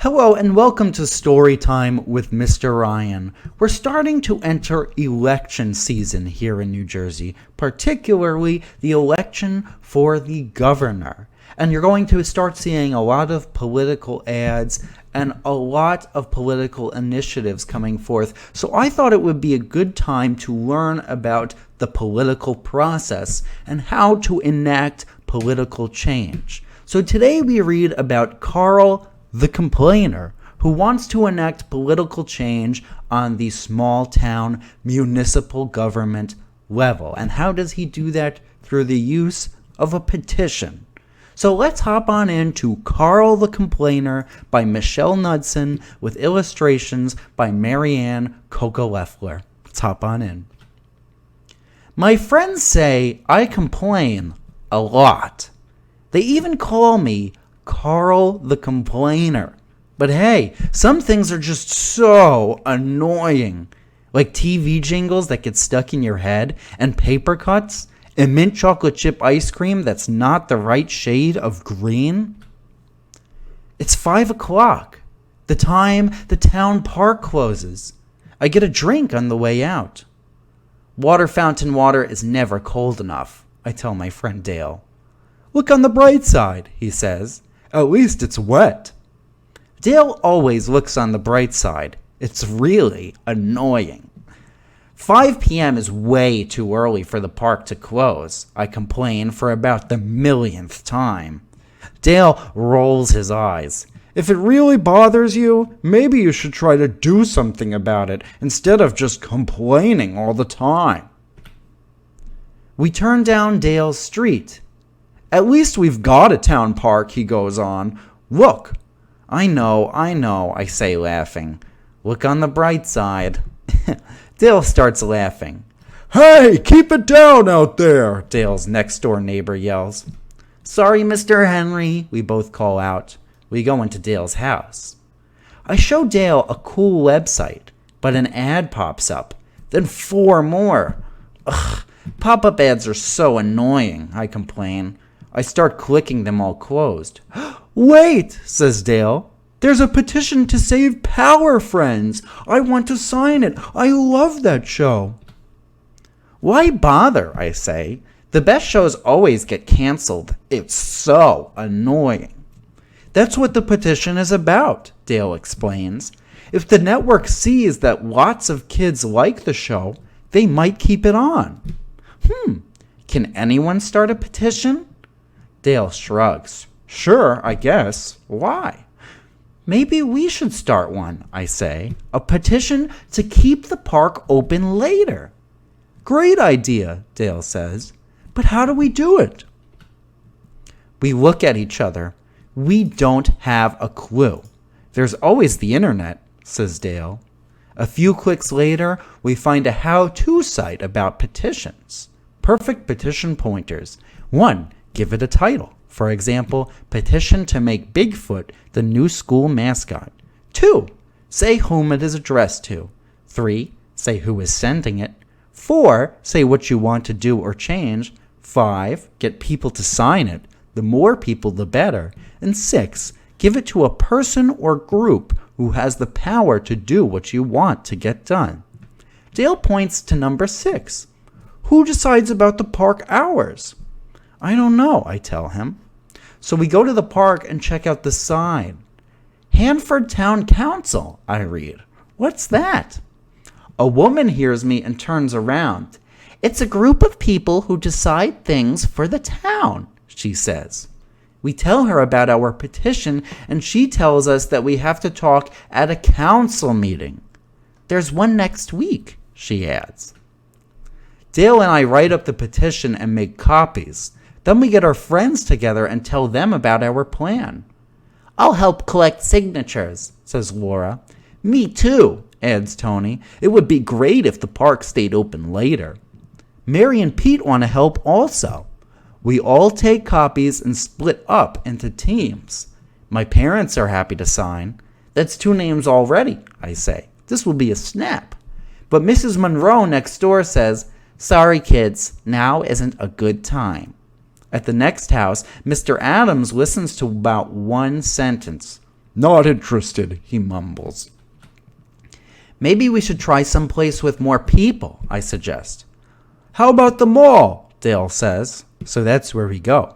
Hello and welcome to Storytime with Mr. Ryan. We're starting to enter election season here in New Jersey, particularly the election for the governor. And you're going to start seeing a lot of political ads and a lot of political initiatives coming forth. So I thought it would be a good time to learn about the political process and how to enact political change. So today we read about Carl the complainer, who wants to enact political change on the small town municipal government level. And how does he do that? Through the use of a petition. So let's hop on into Carl the Complainer by Michelle Knudsen with illustrations by Marianne Coca-Leffler. Let's hop on in. My friends say I complain a lot. They even call me Carl the Complainer. But hey, some things are just so annoying. Like TV jingles that get stuck in your head, and paper cuts, and mint chocolate chip ice cream that's not the right shade of green. It's 5 o'clock, the time the town park closes. I get a drink on the way out. Water fountain water is never cold enough, I tell my friend Dale. Look on the bright side, he says. At least it's wet. Dale always looks on the bright side. It's really annoying. 5 p.m. is way too early for the park to close, I complain for about the millionth time. Dale rolls his eyes. If it really bothers you, maybe you should try to do something about it instead of just complaining all the time. We turn down Dale's street. At least we've got a town park, he goes on. Look. I know, I say laughing. Look on the bright side. Dale starts laughing. Hey, keep it down out there, Dale's next-door neighbor yells. Sorry, Mr. Henry, we both call out. We go into Dale's house. I show Dale a cool website, but an ad pops up. Then 4 more. Ugh, pop-up ads are so annoying, I complain. I start clicking them all closed. Wait, says Dale. There's a petition to save Power Friends. I want to sign it. I love that show. Why bother, I say. The best shows always get canceled. It's so annoying. That's what the petition is about, Dale explains. If the network sees that lots of kids like the show, they might keep it on. Can anyone start a petition? Dale shrugs. Sure, I guess. Why? Maybe we should start one, I say. A petition to keep the park open later. Great idea, Dale says. But how do we do it? We look at each other. We don't have a clue. There's always the internet, says Dale. A few clicks later, we find a how-to site about petitions. Perfect petition pointers. 1. Give it a title. For example, petition to make Bigfoot the new school mascot. 2. Say whom it is addressed to. 3. Say who is sending it. 4. Say what you want to do or change. 5. Get people to sign it. The more people, the better. And 6. Give it to a person or group who has the power to do what you want to get done. Dale points to number 6. Who decides about the park hours? I don't know, I tell him. So we go to the park and check out the sign. Hanford Town Council, I read. What's that? A woman hears me and turns around. It's a group of people who decide things for the town, she says. We tell her about our petition, and she tells us that we have to talk at a council meeting. There's one next week, she adds. Dale and I write up the petition and make copies. Then we get our friends together and tell them about our plan. I'll help collect signatures, says Laura. Me too, adds Tony. It would be great if the park stayed open later. Mary and Pete want to help also. We all take copies and split up into teams. My parents are happy to sign. That's 2 names already, I say. This will be a snap. But Mrs. Monroe next door says, sorry kids, now isn't a good time. At the next house, Mr. Adams listens to about 1 sentence. Not interested, he mumbles. Maybe we should try someplace with more people, I suggest. How about the mall? Dale says. So that's where we go.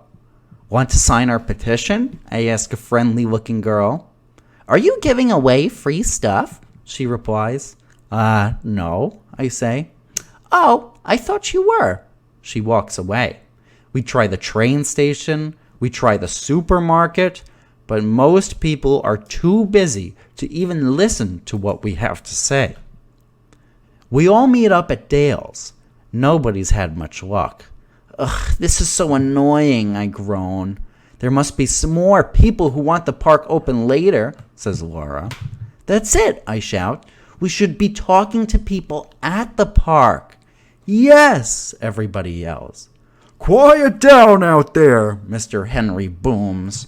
Want to sign our petition? I ask a friendly-looking girl. Are you giving away free stuff? She replies. No, I say. Oh, I thought you were. She walks away. We try the train station, we try the supermarket, but most people are too busy to even listen to what we have to say. We all meet up at Dale's. Nobody's had much luck. Ugh, this is so annoying, I groan. There must be some more people who want the park open later, says Laura. That's it, I shout. We should be talking to people at the park. Yes, everybody yells. Quiet down out there, Mr. Henry booms.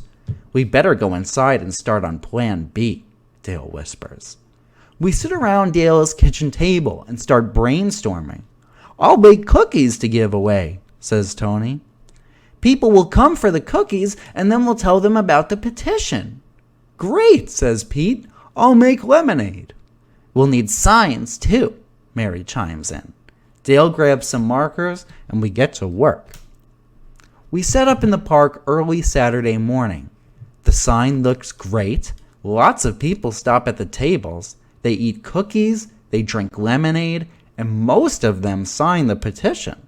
We better go inside and start on Plan B, Dale whispers. We sit around Dale's kitchen table and start brainstorming. I'll bake cookies to give away, says Tony. People will come for the cookies and then we'll tell them about the petition. Great, says Pete. I'll make lemonade. We'll need signs too, Mary chimes in. Dale grabs some markers and we get to work. We set up in the park early Saturday morning. The sign looks great. Lots of people stop at the tables. They eat cookies, they drink lemonade, and most of them sign the petition.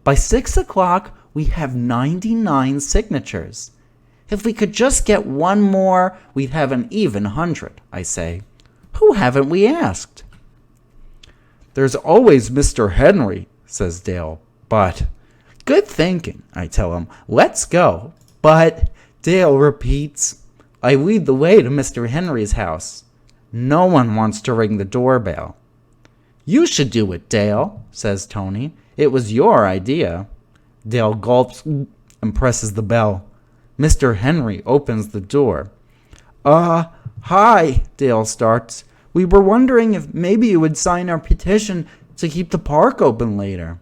By 6 o'clock, we have 99 signatures. If we could just get one more, we'd have an even 100, I say. Who haven't we asked? There's always Mr. Henry, says Dale, but... Good thinking, I tell him. Let's go. But, Dale repeats. I lead the way to Mr. Henry's house. No one wants to ring the doorbell. You should do it, Dale, says Tony. It was your idea. Dale gulps and presses the bell. Mr. Henry opens the door. Hi, Dale starts. We were wondering if maybe you would sign our petition to keep the park open later.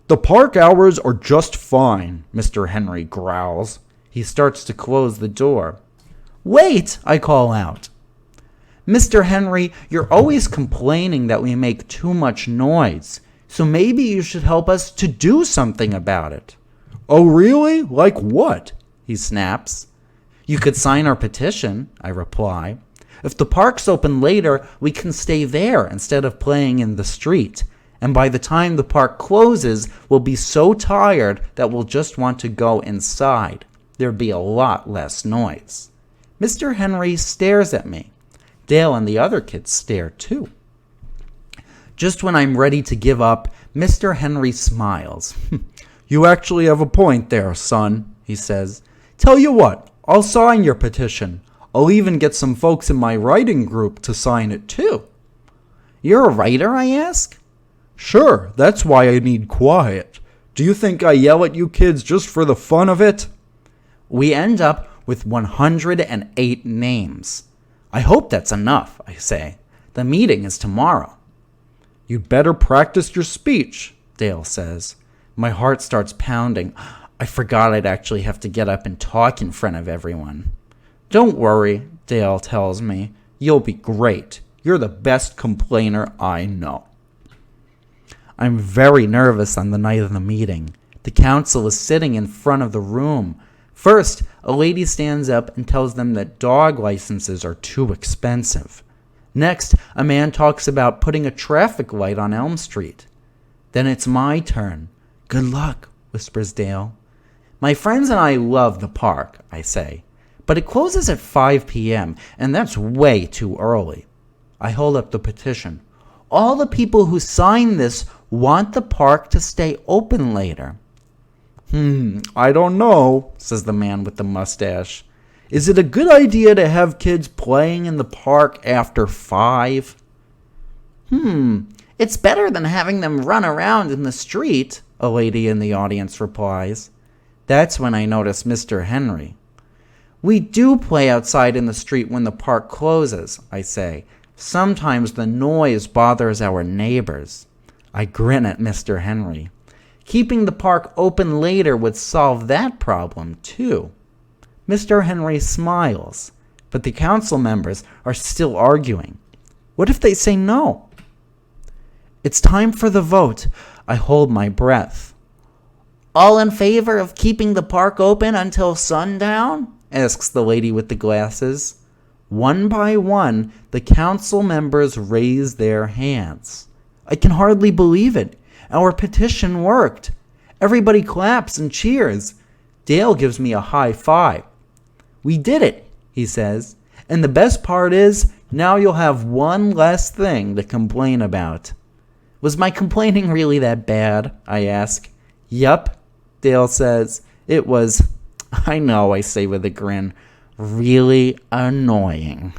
The park hours are just fine, Mr. Henry growls. He starts to close the door. Wait, I call out. Mr. Henry, you're always complaining that we make too much noise, so maybe you should help us to do something about it. Oh, really? Like what? He snaps. You could sign our petition, I reply. If the park's open later, we can stay there instead of playing in the street. And by the time the park closes, we'll be so tired that we'll just want to go inside. There'd be a lot less noise. Mr. Henry stares at me. Dale and the other kids stare too. Just when I'm ready to give up, Mr. Henry smiles. You actually have a point there, son, he says. Tell you what, I'll sign your petition. I'll even get some folks in my writing group to sign it too. You're a writer, I ask? Sure, that's why I need quiet. Do you think I yell at you kids just for the fun of it? We end up with 108 names. I hope that's enough, I say. The meeting is tomorrow. You'd better practice your speech, Dale says. My heart starts pounding. I forgot I'd actually have to get up and talk in front of everyone. Don't worry, Dale tells me. You'll be great. You're the best complainer I know. I'm very nervous on the night of the meeting. The council is sitting in front of the room. First, a lady stands up and tells them that dog licenses are too expensive. Next, a man talks about putting a traffic light on Elm Street. Then it's my turn. Good luck, whispers Dale. My friends and I love the park, I say, but it closes at 5 p.m., and that's way too early. I hold up the petition. All the people who sign this want the park to stay open later. I don't know, says the man with the mustache. Is it a good idea to have kids playing in the park after 5? It's better than having them run around in the street, a lady in the audience replies. That's when I notice Mr. Henry. We do play outside in the street when the park closes, I say. Sometimes the noise bothers our neighbors. I grin at Mr. Henry. Keeping the park open later would solve that problem, too. Mr. Henry smiles. But the council members are still arguing. What if they say no? It's time for the vote. I hold my breath. All in favor of keeping the park open until sundown? Asks the lady with the glasses. One by one, the council members raise their hands. I can hardly believe it. Our petition worked. Everybody claps and cheers. Dale gives me a high five. We did it, he says. And the best part is, now you'll have one less thing to complain about. Was my complaining really that bad? I ask. Yup, Dale says. It was, I know, I say with a grin, really annoying.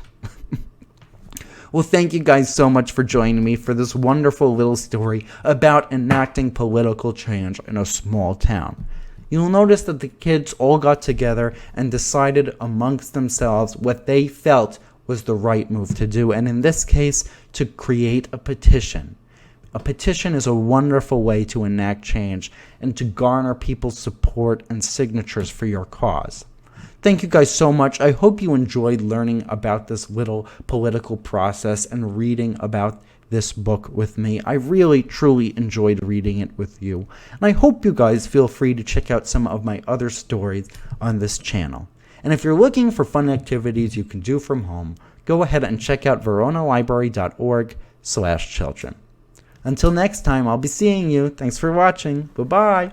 Well, thank you guys so much for joining me for this wonderful little story about enacting political change in a small town. You'll notice that the kids all got together and decided amongst themselves what they felt was the right move to do, and in this case, to create a petition. A petition is a wonderful way to enact change and to garner people's support and signatures for your cause. Thank you guys so much. I hope you enjoyed learning about this little political process and reading about this book with me. I really, truly enjoyed reading it with you. And I hope you guys feel free to check out some of my other stories on this channel. And if you're looking for fun activities you can do from home, go ahead and check out veronalibrary.org/children. Until next time, I'll be seeing you. Thanks for watching. Bye-bye.